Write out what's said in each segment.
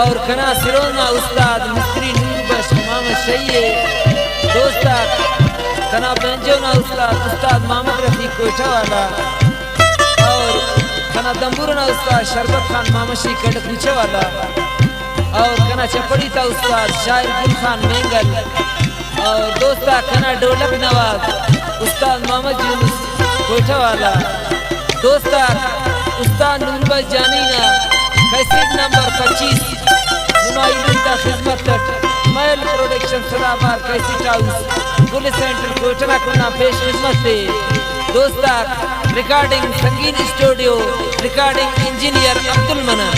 और कना सिरोना उस्ताद मिस्त्री नूर बख्श मोहम्मद शहीद दोस्ता कना बेंजो ना उस्ताद मोहम्मद रफीक कोठा वाला और कना दंबूर ना उस्ताद शरबत खान मामशी कड़ पूछे वाला और कना चपड़ी था उस्ताद शायर गुल खान मेंगल और दोस्ता कना ढोलक नवाज उस्ताद मोहम्मद यूनुस कोठा वाला दोस्ता उस्ताद नूर जानी ना कैसेट नंबर 25 नुमाइंदन का खिदमत तक मैल production Sadabad cassette house police centre कोटरा कुना पेश खिदमत दे दोस्ता रिकॉर्डिंग संगीत स्टूडियो रिकॉर्डिंग इंजीनियर अब्दुल मना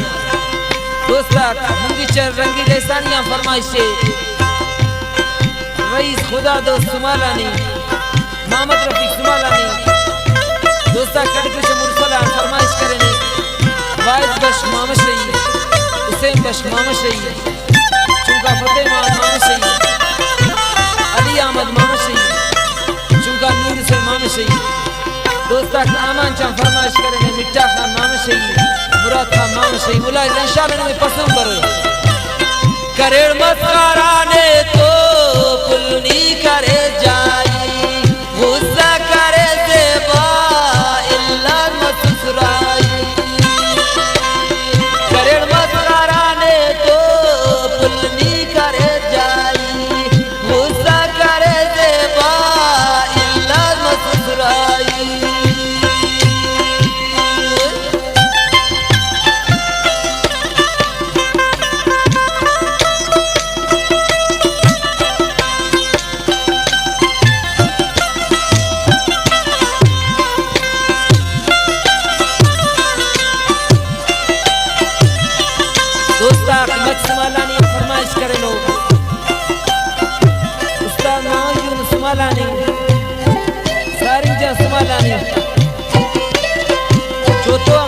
दोस्ता मुंगीचर रंगी लसानिया फरमाइशे रईस खुदा दोस्त सुमालानी मोहम्मद रफीक सुमालानी दोस्ता कड़कुश मुरसला फरमाइश करेंगे वाइद बश मोहम्मद शहीद हुसैन बश मोहम्मद शहीद चुनका फतेह मोहम्मद शहीद अली अहमद मोहम्मद शहीद चुनका नूर हुसैन मोहम्मद शहीद दोस्ता आमान चां फरमाइश करेंगे मिट्टा खान मोहम्मद शहीद मुराद खान मोहम्मद शहीद मुलाज इंशाअल्लाह में पसंद करो करेड़ मस्कारा ने तो कुलनी करे जाई गुस्सा करे देवा इल्ला मसुराई सारी जा समालानी जो तो